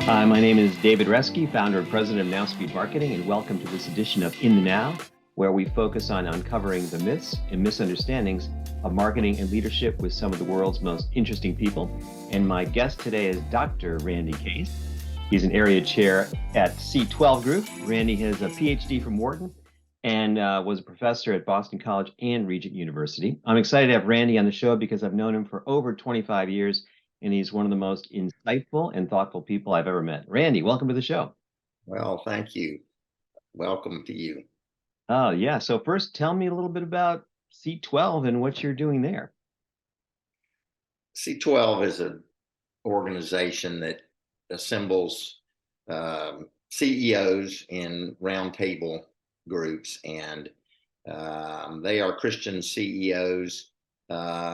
Hi, my name is David Reske, founder and president of Now Speed Marketing, and welcome to this edition of In the Now, where we focus on uncovering the myths and misunderstandings of marketing and leadership with some of the world's most interesting people. And my guest today is Dr. Randy Case. He's an area chair at C12 Group. Randy has a PhD from Wharton and was a professor at Boston College and Regent University. I'm excited to have Randy on the show because I've known him for over 25 years, and he's one of the most insightful and thoughtful people I've ever met. Randy, welcome to the show. Well, thank you. Welcome to you. Oh, yeah. So first, tell me a little bit about C12 and what you're doing there. C12 is an organization that assembles CEOs in roundtable groups, and they are Christian CEOs.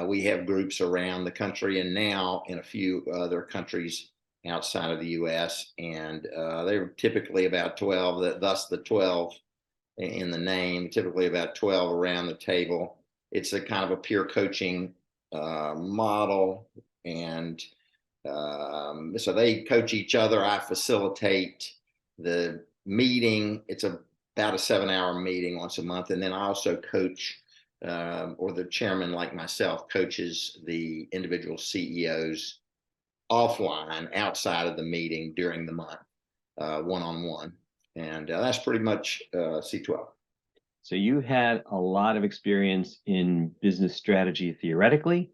We have groups around the country and now in a few other countries outside of the US, and they're typically about 12, thus the 12 in the name, typically about 12 around the table. It's a kind of a peer coaching model, and so they coach each other. I facilitate the meeting. It's about a 7-hour meeting once a month, and then I also coach, or the chairman like myself coaches the individual CEOs offline outside of the meeting during the month, one-on-one. And that's pretty much C12. So you had a lot of experience in business strategy theoretically,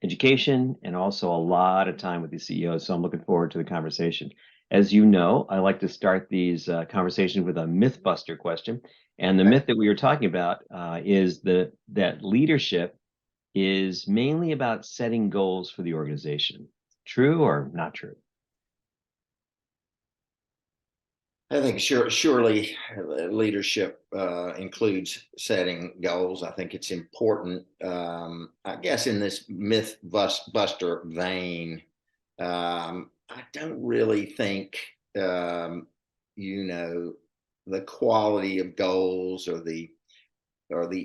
education, and also a lot of time with the CEOs. So I'm looking forward to the conversation. As you know, I like to start these conversations with a myth-buster question. And the myth that we were talking about is that leadership is mainly about setting goals for the organization. True or not true? I think surely leadership includes setting goals. I think it's important. I guess in this myth buster vein, I don't really think the quality of goals or the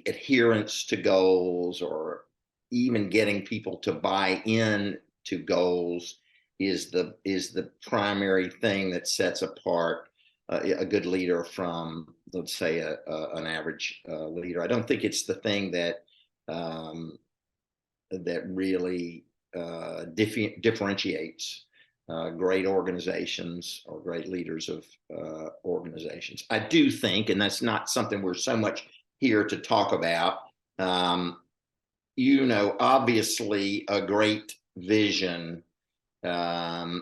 adherence to goals, or even getting people to buy in to goals is the primary thing that sets apart a good leader from, let's say, an average leader. I don't think it's the thing that really differentiates great organizations or great leaders of organizations. I do think, and that's not something we're so much here to talk about, obviously a great vision,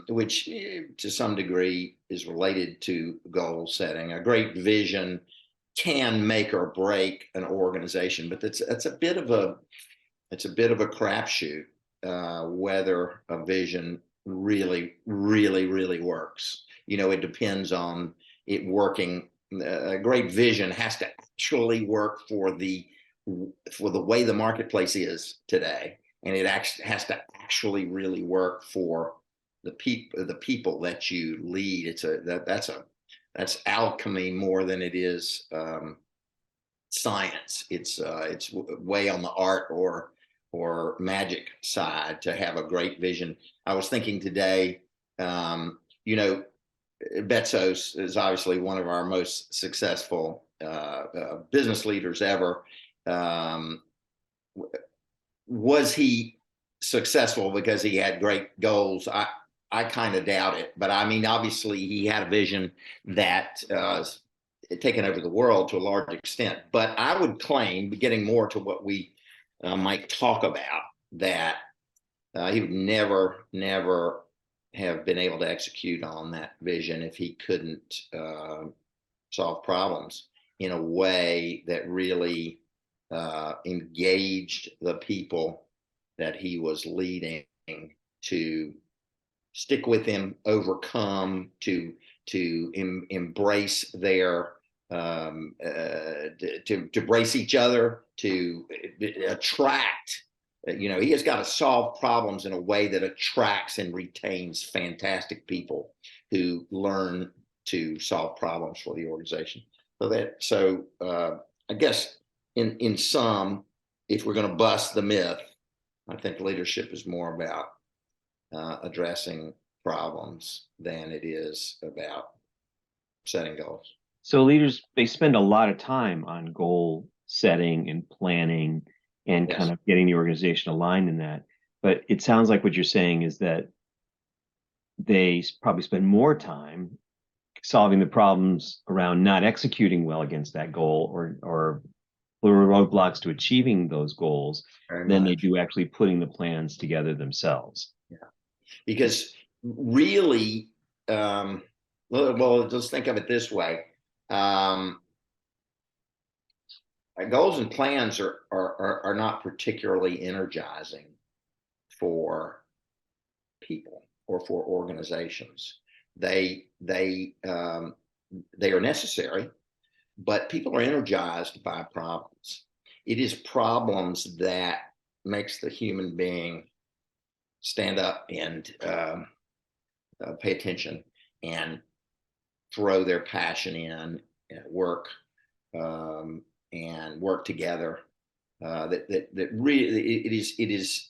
which to some degree is related to goal setting. A great vision can make or break an organization, but it's a bit of a crapshoot whether a vision really works. It depends on it working. A great vision has to actually work for the way the marketplace is today, and it actually has to actually really work for the people that you lead. That's alchemy more than it is science. It's way on the art or magic side to have a great vision. I was thinking today, Bezos is obviously one of our most successful business leaders ever. Was he successful because he had great goals? I kind of doubt it. But I mean, obviously, he had a vision that taken over the world to a large extent. But I would claim, getting more to what we might talk about, that he would never have been able to execute on that vision if he couldn't solve problems in a way that really engaged the people that he was leading to stick with him, overcome, to embrace their to brace each other, to attract. He has got to solve problems in a way that attracts and retains fantastic people who learn to solve problems for the organization. So I guess in sum, if we're going to bust the myth, I think leadership is more about addressing problems than it is about setting goals. So leaders, they spend a lot of time on goal setting and planning and kind Yes. of getting the organization aligned in that. But it sounds like what you're saying is that they probably spend more time solving the problems around not executing well against that goal or roadblocks to achieving those goals Very than they much. do actually putting the plans together themselves. Yeah. Because really, well, just think of it this way. Um, Goals and plans are not particularly energizing for people or for organizations. They are necessary, but people are energized by problems. It is problems that makes the human being stand up and pay attention and throw their passion in, work, and work together. That really it is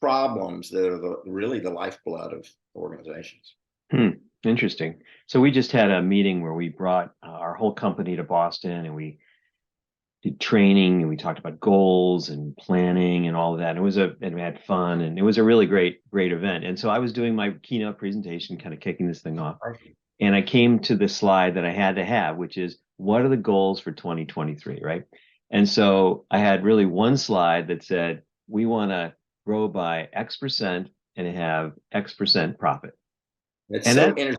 problems that are really the lifeblood of organizations. Hmm, interesting. So we just had a meeting where we brought our whole company to Boston and we did training and we talked about goals and planning and all of that. And we had fun and it was a really great event. And so I was doing my keynote presentation, kind of kicking this thing off. And I came to the slide that I had to have, which is what are the goals for 2023, right? And so I had really one slide that said, we want to grow by X% and have X% profit. That's And so that, energizing.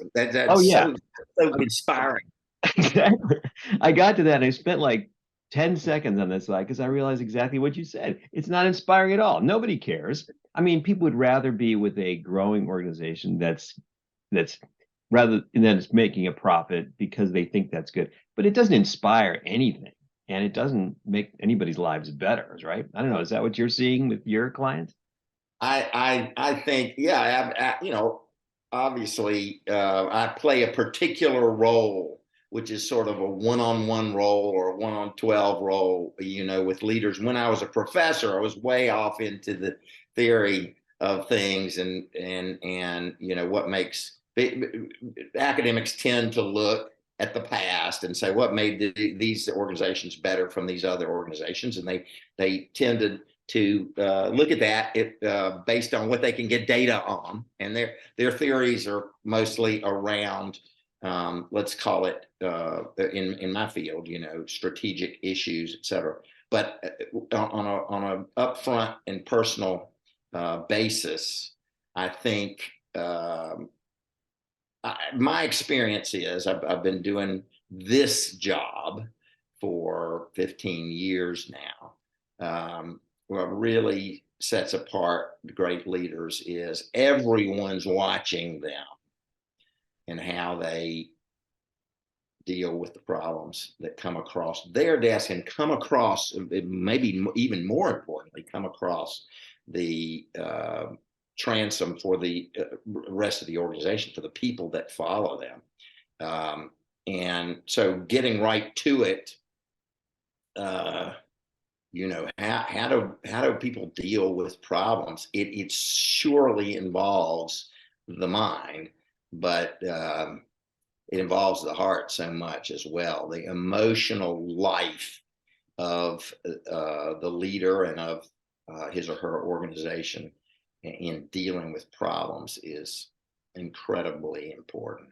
oh That's yeah, so inspiring. exactly. I got to that and I spent like 10 seconds on this slide because I realized exactly what you said. It's not inspiring at all. Nobody cares. I mean, people would rather be with a growing organization that's rather than it's making a profit because they think that's good. But it doesn't inspire anything and it doesn't make anybody's lives better, right? I don't know. Is that what you're seeing with your clients? I think, yeah, obviously, I play a particular role, which is sort of a one-on-one role or a one-on-12 role, with leaders. When I was a professor, I was way off into the theory of things and what makes academics tend to look at the past and say what made these organizations better from these other organizations, and they tend to look at that based on what they can get data on, and their theories are mostly around, let's call it, in my field, strategic issues, et cetera. But on a upfront and personal basis, I think my experience is I've been doing this job for 15 years now. What really sets apart great leaders is everyone's watching them and how they deal with the problems that come across their desk and come across, maybe even more importantly, come across the transom for the rest of the organization, for the people that follow them. And so getting right to it, how do people deal with problems? It surely involves the mind, but it involves the heart so much as well. The emotional life of the leader and of his or her organization in dealing with problems is incredibly important.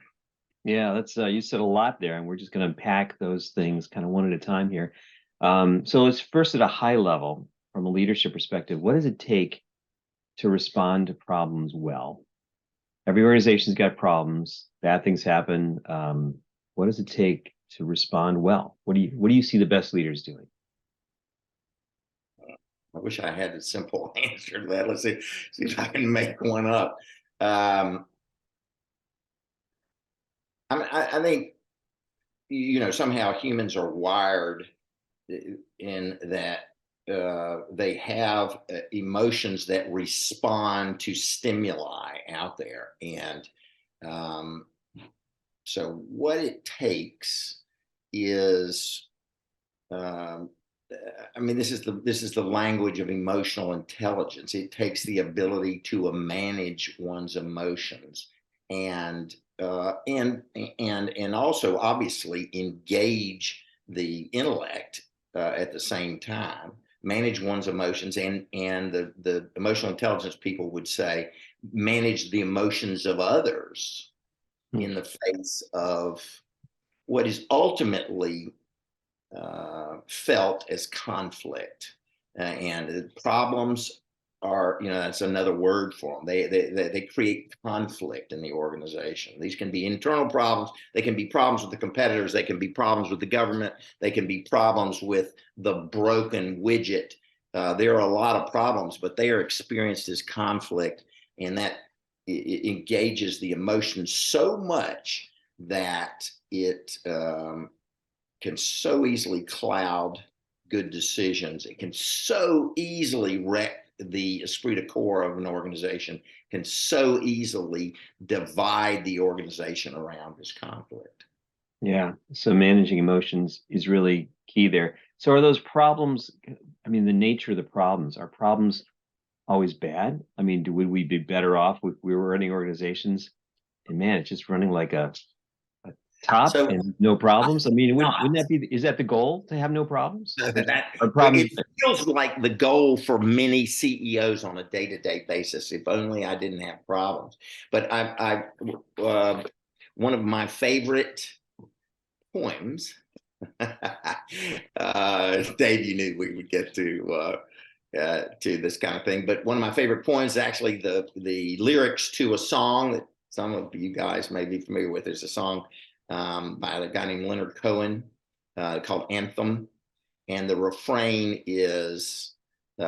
Yeah, that's you said a lot there, and we're just going to unpack those things kind of one at a time here. So let's first at a high level, from a leadership perspective, what does it take to respond to problems well? Every organization's got problems, bad things happen. What does it take to respond well? What do you see the best leaders doing? I wish I had a simple answer to that. Let's see if I can make one up. Um, I think somehow humans are wired in that they have emotions that respond to stimuli out there, and um, so what it takes is um, I mean, this is the language of emotional intelligence. It takes the ability to manage one's emotions and and also obviously engage the intellect at the same time, manage one's emotions, and the emotional intelligence people would say manage the emotions of others in the face of what is ultimately felt as conflict. And problems are, that's another word for them. They create conflict in the organization. These can be internal problems. They can be problems with the competitors. They can be problems with the government. They can be problems with the broken widget. There are a lot of problems, but they are experienced as conflict, and that it engages the emotions so much that it can so easily cloud good decisions. It can so easily wreck the esprit de corps of an organization, can so easily divide the organization around this conflict. Yeah. So managing emotions is really key there. So are those problems, I mean, the nature of the problems, are problems always bad? I mean, would we be better off if we were running organizations and man, it's just running like a top So and no problems? I mean, wouldn't not that be, is that the goal to have no problems? that Are it problems, feels like the goal for many CEOs on a day-to-day basis. If only I didn't have problems. But one of my favorite poems. Dave, you knew we would get to this kind of thing. But one of my favorite poems is actually the lyrics to a song that some of you guys may be familiar with. There's a song by a guy named Leonard Cohen called Anthem, and the refrain is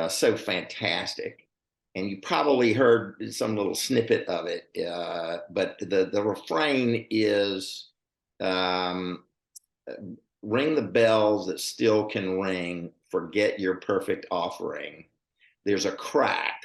so fantastic. And you probably heard some little snippet of it, but the refrain is. Ring the bells that still can ring, forget your perfect offering. There's a crack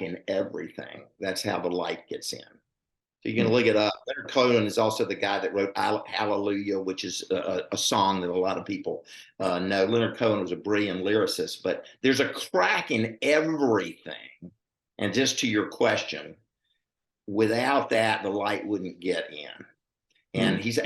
in everything. That's how the light gets in. So you can look it up. Leonard Cohen is also the guy that wrote Hallelujah, which is a song that a lot of people know. Leonard Cohen was a brilliant lyricist, but there's a crack in everything. And just to your question, without that, the light wouldn't get in. And he's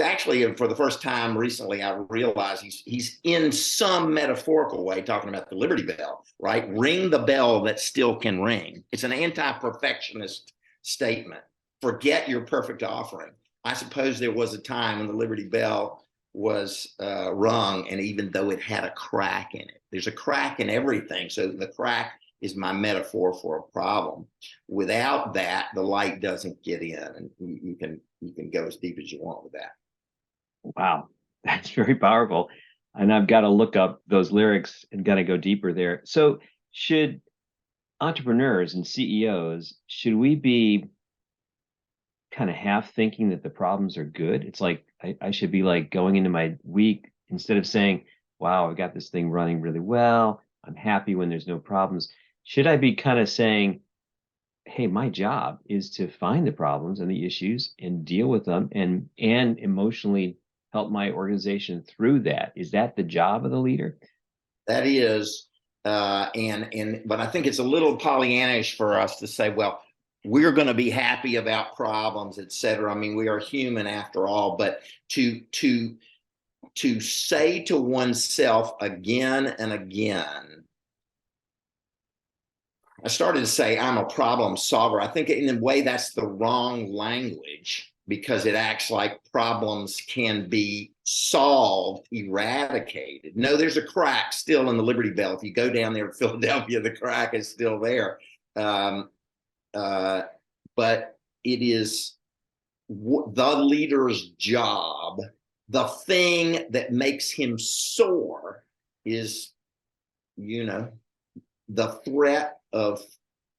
actually, for the first time recently, I realized he's in some metaphorical way talking about the Liberty Bell, right? Ring the bell that still can ring. It's an anti-perfectionist statement. Forget your perfect offering. I suppose there was a time when the Liberty Bell was rung, and even though it had a crack in it, there's a crack in everything. So the crack is my metaphor for a problem. Without that, the light doesn't get in, and you can go as deep as you want with that. wow, that's very powerful. And I've got to look up those lyrics and got to go deeper there. So should entrepreneurs and CEOs, should we be kind of half thinking that the problems are good? It's like I should be like going into my week instead of saying, wow, I've got this thing running really well. I'm happy when there's no problems. Should I be kind of saying, hey, my job is to find the problems and the issues and deal with them and emotionally help my organization through that? Is that the job of the leader? That is, but I think it's a little Pollyannish for us to say, well, we're going to be happy about problems, et cetera. I mean, we are human after all, but to say to oneself again and again, I started to say I'm a problem solver. I think in a way that's the wrong language, because it acts like problems can be solved, eradicated. No, there's a crack still in the Liberty Bell. If you go down there to Philadelphia, the crack is still there. But it is the leader's job. The thing that makes him soar is, the threat of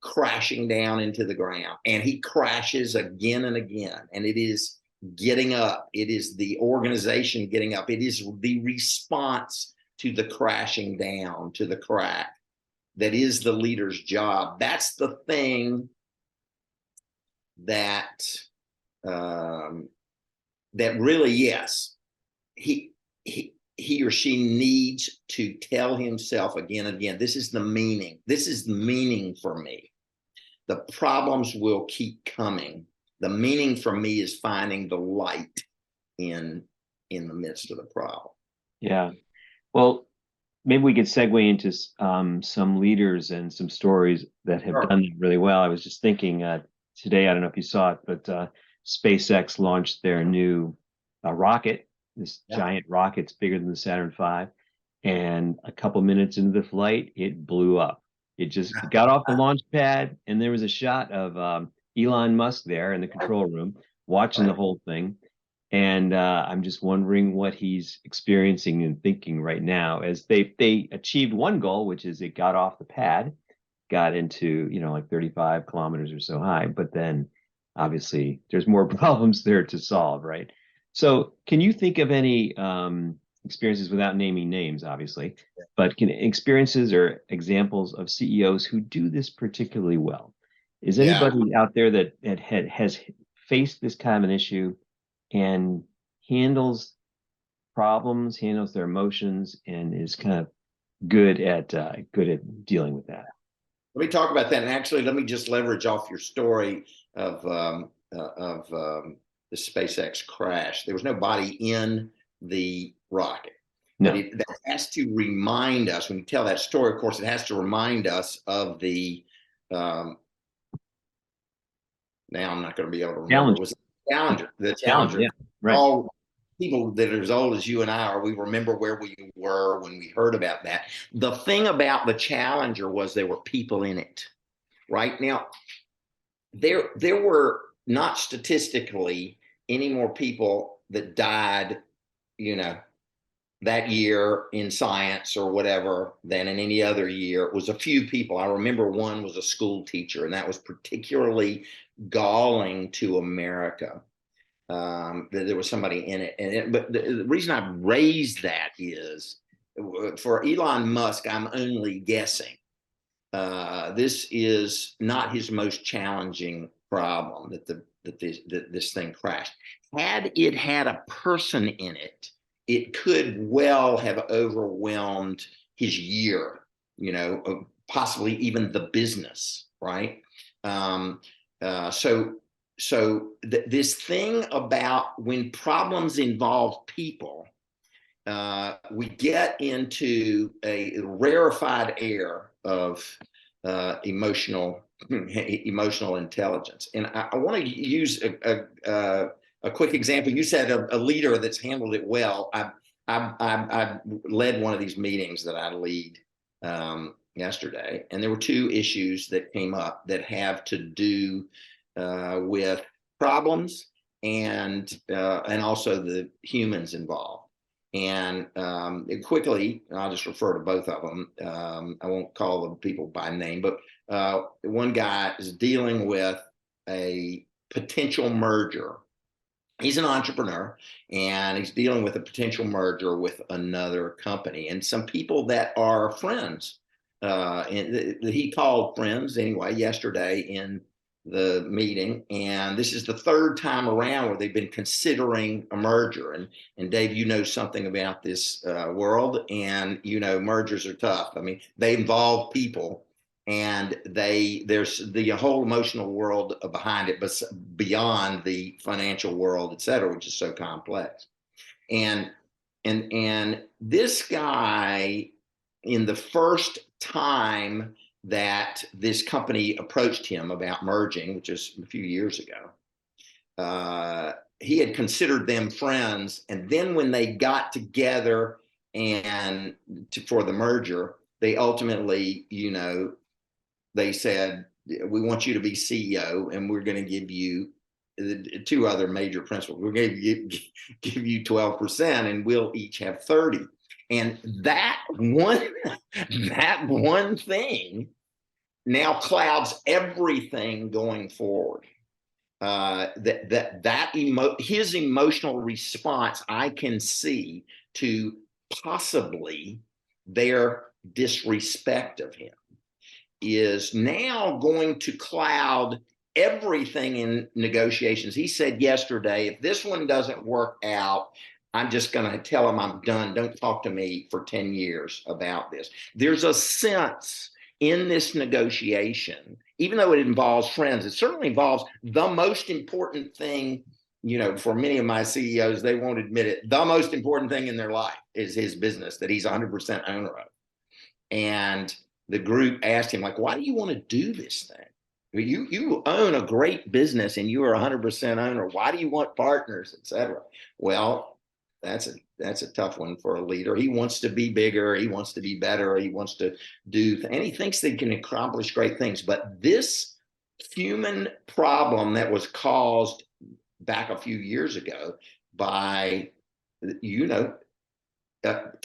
crashing down into the ground. And he crashes again and again. And it is getting up. It is the organization getting up. It is the response to the crashing down, to the crack, that is the leader's job. That's the thing that that really, yes, he he or she needs to tell himself again and again, this is the meaning. This is the meaning for me. The problems will keep coming. The meaning for me is finding the light in the midst of the problem. Yeah. Well, maybe we could segue into some leaders and some stories that have Sure. done that really well. I was just thinking today, I don't know if you saw it, but SpaceX launched their new rocket, this Yeah. giant rocket. It's bigger than the Saturn V. And a couple minutes into the flight, it blew up. It just got off the launch pad, and there was a shot of Elon Musk there in the control room watching the Right. whole thing. And I'm just wondering what he's experiencing and thinking right now as they achieved one goal, which is it got off the pad, got into, like 35 kilometers or so high, but then obviously there's more problems there to solve, right? So can you think of any experiences without naming names, obviously, but can experiences or examples of CEOs who do this particularly well? Is Yeah. anybody out there that has faced this kind of an issue and handles problems, handles their emotions, and is kind of good at dealing with that? Let me talk about that. And actually, let me just leverage off your story of the SpaceX crash. There was nobody in the rocket, but No, that has to remind us when you tell that story. Of course, it has to remind us of the. Now I'm not going to be able to remember. challenge, It was the Challenger. The challenge. Challenger. Yeah, right. All people that are as old as you and I are, we remember where we were when we heard about that. The thing about the Challenger was there were people in it. Right now, there were not statistically any more people that died, you know, that year in science or whatever than in any other year. It was a few people. I remember one was a school teacher, and that was particularly galling to America, that there was somebody in it. But the reason I raised that is for Elon Musk, I'm only guessing. This is not his most challenging problem that this thing crashed. Had it had a person in it, it could well have overwhelmed his year, possibly even the business, right? Um, this thing about when problems involve people, we get into a rarefied air of emotional intelligence. And I want to use a quick example. You said a leader that's handled it well. I led one of these meetings that I lead yesterday, and there were two issues that came up that have to do with problems and also the humans involved. And quickly, I'll just refer to both of them. I won't call the people by name, but one guy is dealing with a potential merger. He's an entrepreneur, and he's dealing with a potential merger with another company. And some people that are friends, and he called friends anyway yesterday in the meeting, and this is the third time around where they've been considering a merger. And Dave, you know something about this world, and mergers are tough. I mean, they involve people, and there's the whole emotional world behind it, but beyond the financial world, et cetera, which is so complex. And this guy, in the first time that this company approached him about merging, which is a few years ago, he had considered them friends. And then when they got together for the merger, they ultimately, they said, we want you to be CEO, and we're going to give you the two other major principles. We're going to give you 12%, and we'll each have 30. And that one thing now clouds everything going forward. His emotional response, I can see, to possibly their disrespect of him, is now going to cloud everything in negotiations. He said yesterday, if this one doesn't work out, I'm just going to tell him I'm done. Don't talk to me for 10 years about this. There's a sense in this negotiation, even though it involves friends, it certainly involves the most important thing. You know, for many of my CEOs, they won't admit it. The most important thing in their life is his business that he's 100% owner of. And the group asked him, like, why do you want to do this thing? You own a great business and you are 100% owner. Why do you want partners, et cetera? Well, that's a tough one for a leader. He wants to be bigger. He wants to be better. He wants to do, and he thinks they can accomplish great things. But this human problem that was caused back a few years ago by, you know,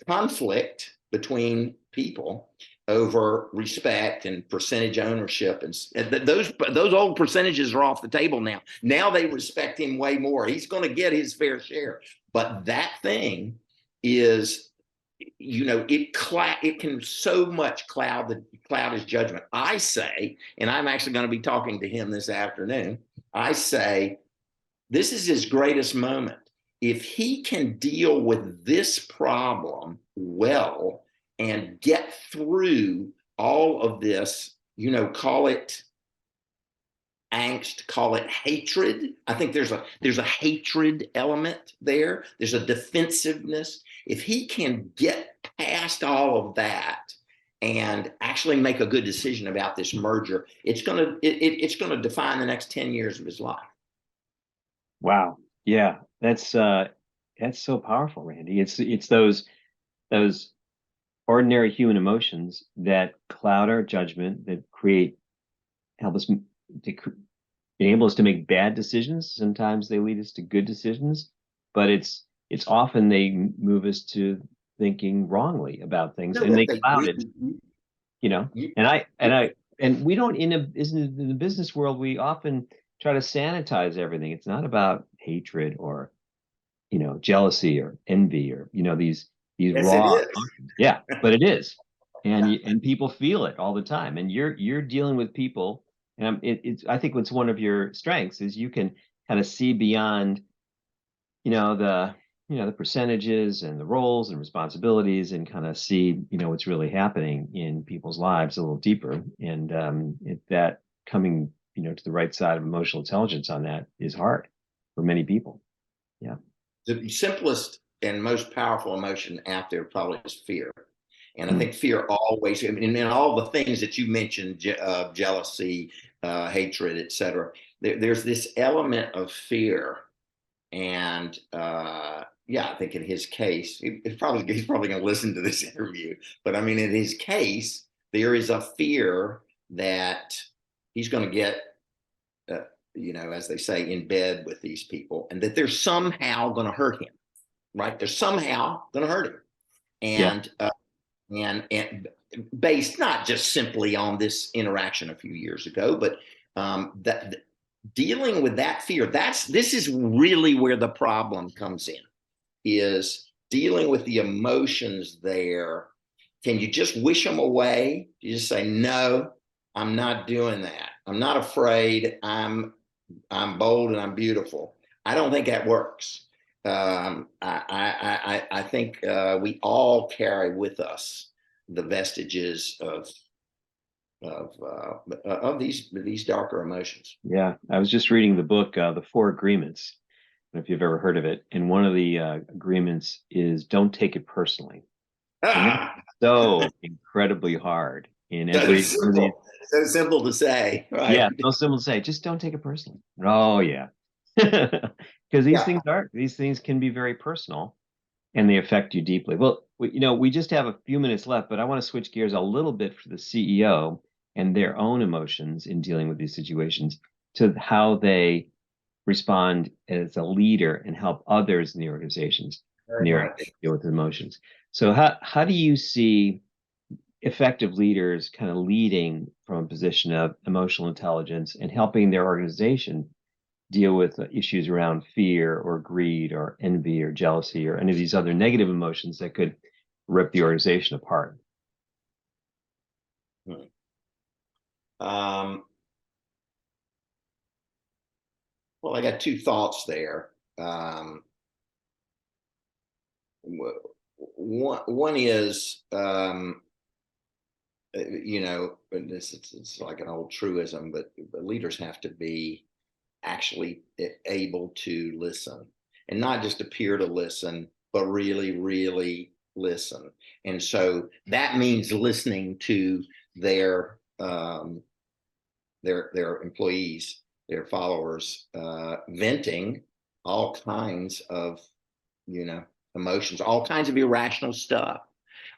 conflict between people over respect and percentage ownership, and those old percentages are off the table now. Now they respect him way more. He's going to get his fair share, but that thing is, you know, it can so much cloud his judgment. I say, and I'm actually going to be talking to him this afternoon. I say, this is his greatest moment. If he can deal with this problem well and get through all of this, you know, call it angst, call it hatred. I think there's a hatred element there. There's a defensiveness. If he can get past all of that and actually make a good decision about this merger, it's going to define the next 10 years of his life. Wow. Yeah, that's so powerful, Randy. It's those ordinary human emotions that cloud our judgment, that help us to enable us to make bad decisions. Sometimes they lead us to good decisions, but it's often they move us to thinking wrongly about things, and they cloud it. You know, and we don't in the business world, we often try to sanitize everything. It's not about hatred or, you know, jealousy or envy or, you know, these Yes, raw emotions. Yeah, but it is, and people feel it all the time. And you're dealing with people, and it's I think what's one of your strengths is you can kind of see beyond, you know, the percentages and the roles and responsibilities, and kind of see, you know, what's really happening in people's lives a little deeper. And that coming, you know, to the right side of emotional intelligence on that is hard for many people. Yeah. The simplest and most powerful emotion out there probably is fear. And I think fear always, I mean, and all the things that you mentioned, jealousy, hatred, et cetera, there's this element of fear. And yeah, I think in his case, he's probably going to listen to this interview, but I mean, in his case, there is a fear that he's going to get, you know, as they say, in bed with these people, and that they're somehow going to hurt him, right? They're somehow going to hurt him. And, and based not just simply on this interaction a few years ago, but that dealing with that fear, this is really where the problem comes in, is dealing with the emotions there. Can you just wish them away? You just say, no, I'm not doing that. I'm not afraid. I'm bold and I'm beautiful. I don't think that works. I think we all carry with us the vestiges of these darker emotions. Yeah, I was just reading the book, The Four Agreements. I don't know if you've ever heard of it. And one of the agreements is don't take it personally. So incredibly hard in every so simple to say, right? Yeah, so simple to say. Just don't take it personally. Oh yeah, because these things can be very personal, and they affect you deeply. Well, we just have a few minutes left, but I want to switch gears a little bit for the CEO and their own emotions in dealing with these situations, to how they respond as a leader and help others in the organizations deal with emotions. So how do you see effective leaders kind of leading from a position of emotional intelligence and helping their organization deal with issues around fear or greed or envy or jealousy or any of these other negative emotions that could rip the organization apart? Well, I got two thoughts there. one is, and it's like an old truism, but leaders have to be actually able to listen, and not just appear to listen, but really, really listen. And so that means listening to their employees, their followers, venting all kinds of, emotions, all kinds of irrational stuff.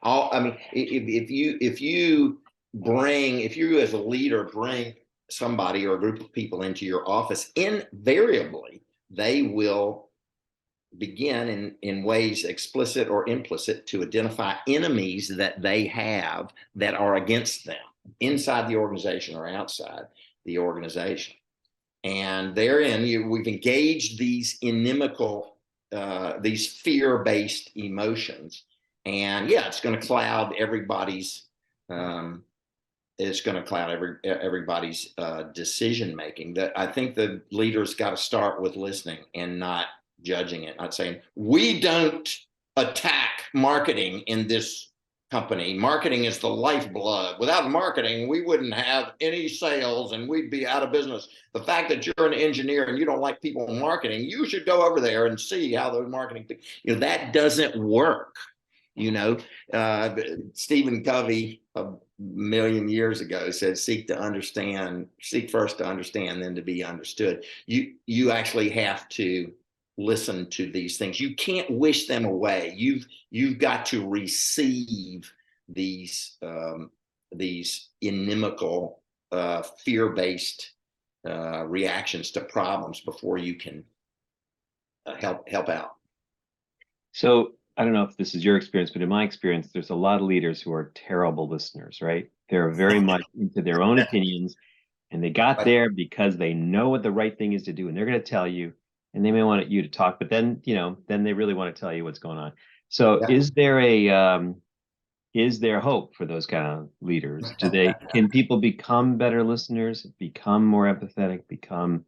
I mean, if you as a leader bring somebody or a group of people into your office, invariably they will begin in ways explicit or implicit to identify enemies that they have that are against them inside the organization or outside the organization. And therein, we've engaged these inimical, these fear-based emotions. And yeah, it's going to cloud everybody's, everybody's decision making. That I think the leaders got to start with listening and not judging it, not saying, we don't attack marketing in this company. Marketing is the lifeblood. Without marketing, we wouldn't have any sales and we'd be out of business. The fact that you're an engineer and you don't like people in marketing, you should go over there and see how those marketing, that doesn't work. Stephen Covey a million years ago said, seek first to understand, then to be understood. You actually have to listen to these things. You can't wish them away. You've got to receive these inimical, fear-based reactions to problems before you can help out. So I don't know if this is your experience, but in my experience, there's a lot of leaders who are terrible listeners, right? They're very much into their own opinions, and they got there because they know what the right thing is to do, and they're going to tell you, and they may want you to talk, but then they really want to tell you what's going on. So is there hope for those kind of leaders? Can people become better listeners, become more empathetic, become,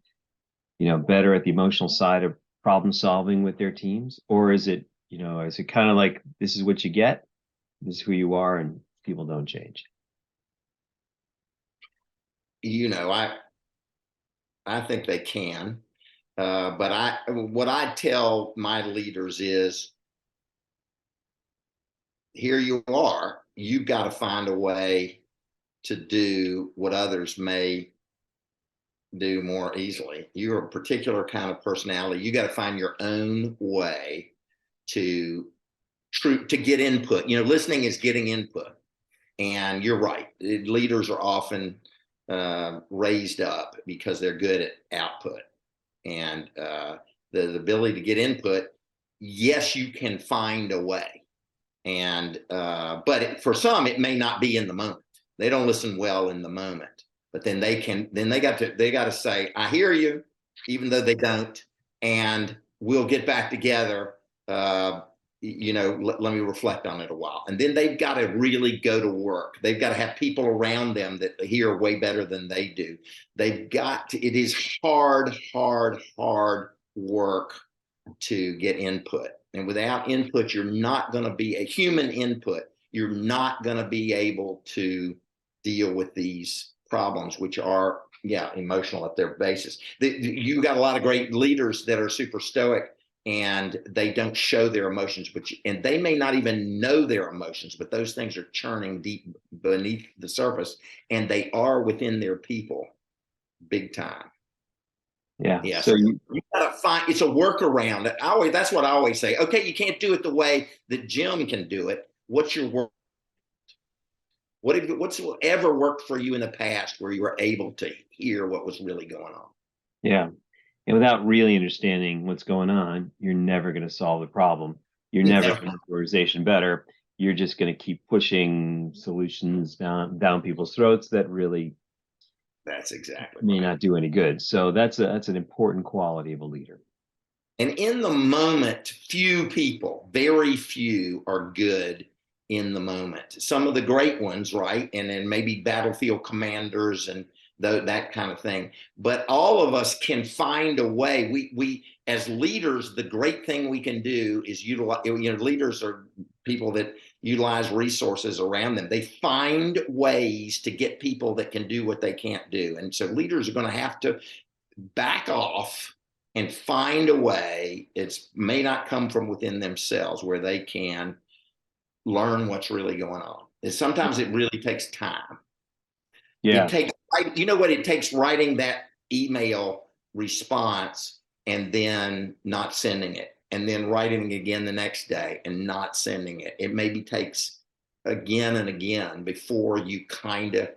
better at the emotional side of problem solving with their teams? Or is it kind of like, this is what you get, this is who you are, and people don't change? I think they can. But what I tell my leaders is, here you are, you've got to find a way to do what others may do more easily. You're a particular kind of personality. You got to find your own way to get input. Listening is getting input. And you're right. Leaders are often raised up because they're good at output. And the ability to get input, yes, you can find a way. And but for some, it may not be in the moment. They don't listen well in the moment. But then they got to say, I hear you, even though they don't, and we'll get back together. Let me reflect on it a while. And then they've got to really go to work. They've got to have people around them that hear way better than they do. It is hard work to get input. And without input, you're not going to be a human input. You're not going to be able to deal with these problems, which are, emotional at their basis. You've got a lot of great leaders that are super stoic and they don't show their emotions, and they may not even know their emotions, but those things are churning deep beneath the surface, and they are within their people big time. Yeah. So you gotta find, it's a workaround. That's what I always say. Okay, you can't do it the way that Jim can do it. What's your work? What's ever worked for you in the past where you were able to hear what was really going on? Yeah. And without really understanding what's going on, you're never going to solve the problem. You're never going to make the organization better. You're just going to keep pushing solutions down people's throats that really That's exactly may not do any good. So that's an important quality of a leader. And in the moment, very few are good in the moment. Some of the great ones, right? And then maybe battlefield commanders and that kind of thing. But all of us can find a way. We as leaders, the great thing we can do is utilize, leaders are people that utilize resources around them. They find ways to get people that can do what they can't do. And so leaders are going to have to back off and find a way. It may not come from within themselves where they can learn what's really going on. And sometimes it really takes time. Yeah. It takes, you know what it takes, writing that email response and then not sending it, and then writing again the next day and not sending it. It maybe takes again and again before you kind of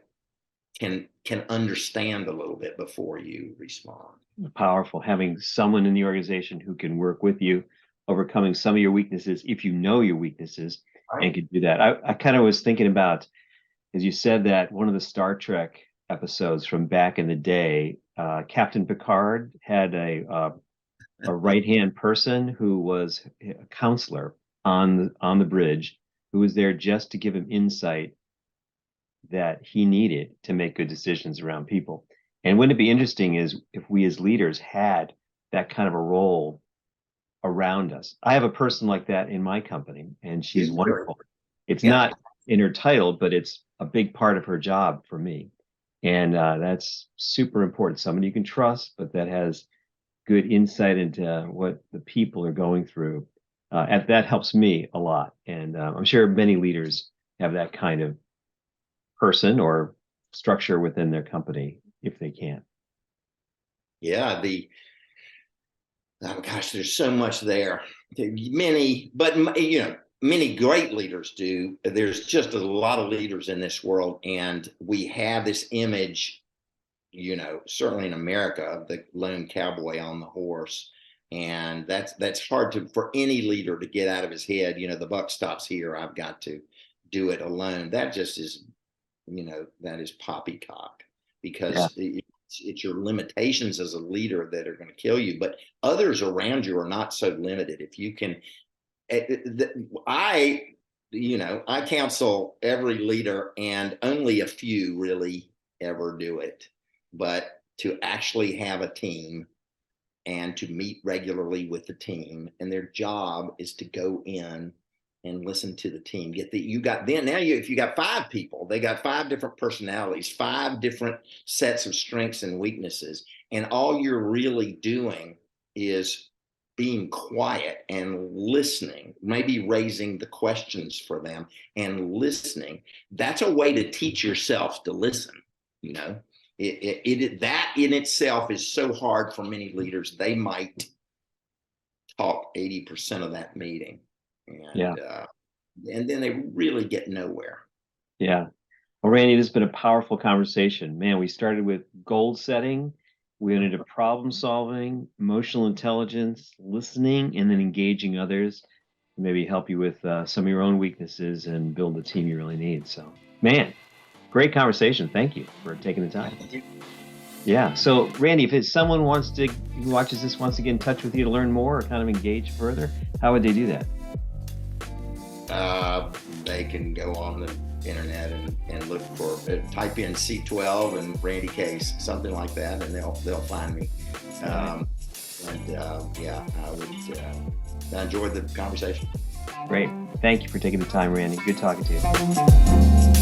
can understand a little bit before you respond. Powerful. Having someone in the organization who can work with you, overcoming some of your weaknesses, if you know your weaknesses, right, and can do that. I kind of was thinking about, as you said, that one of the Star Trek episodes from back in the day, Captain Picard had a right-hand person who was a counselor on the bridge, who was there just to give him insight that he needed to make good decisions around people. And wouldn't it be interesting is if we as leaders had that kind of a role around us? I have a person like that in my company, and she's wonderful. It's not in her title, but it's a big part of her job for me. And that's super important. Somebody you can trust, but that has good insight into what the people are going through. That helps me a lot. And I'm sure many leaders have that kind of person or structure within their company if they can. Yeah, oh gosh, there's so much there. Many, but many great leaders do. There's just a lot of leaders in this world, and we have this image, certainly in America, of the lone cowboy on the horse. And that's hard for any leader to get out of his head. The buck stops here. I've got to do it alone. That just is, that is poppycock, because it's your limitations as a leader that are going to kill you. But others around you are not so limited. If you can, I counsel every leader, and only a few really ever do it. But to actually have a team and to meet regularly with the team, and their job is to go in and listen to the team. If you got 5 people, they got 5 different personalities, 5 different sets of strengths and weaknesses. And all you're really doing is being quiet and listening, maybe raising the questions for them and listening. That's a way to teach yourself to listen. That in itself is so hard for many leaders. They might talk 80% of that meeting. And then they really get nowhere. Yeah. Well, Randy, this has been a powerful conversation. Man, we started with goal setting. We went into problem solving, emotional intelligence, listening, and then engaging others to maybe help you with some of your own weaknesses and build the team you really need. So, man, great conversation. Thank you for taking the time. Yeah. So, Randy, if someone who watches this wants to get in touch with you to learn more or kind of engage further, how would they do that? They can go on the internet and look for type in C12 and Randy Case, something like that, and they'll find me. I enjoyed the conversation. Great. Thank you for taking the time, Randy. Good talking to you.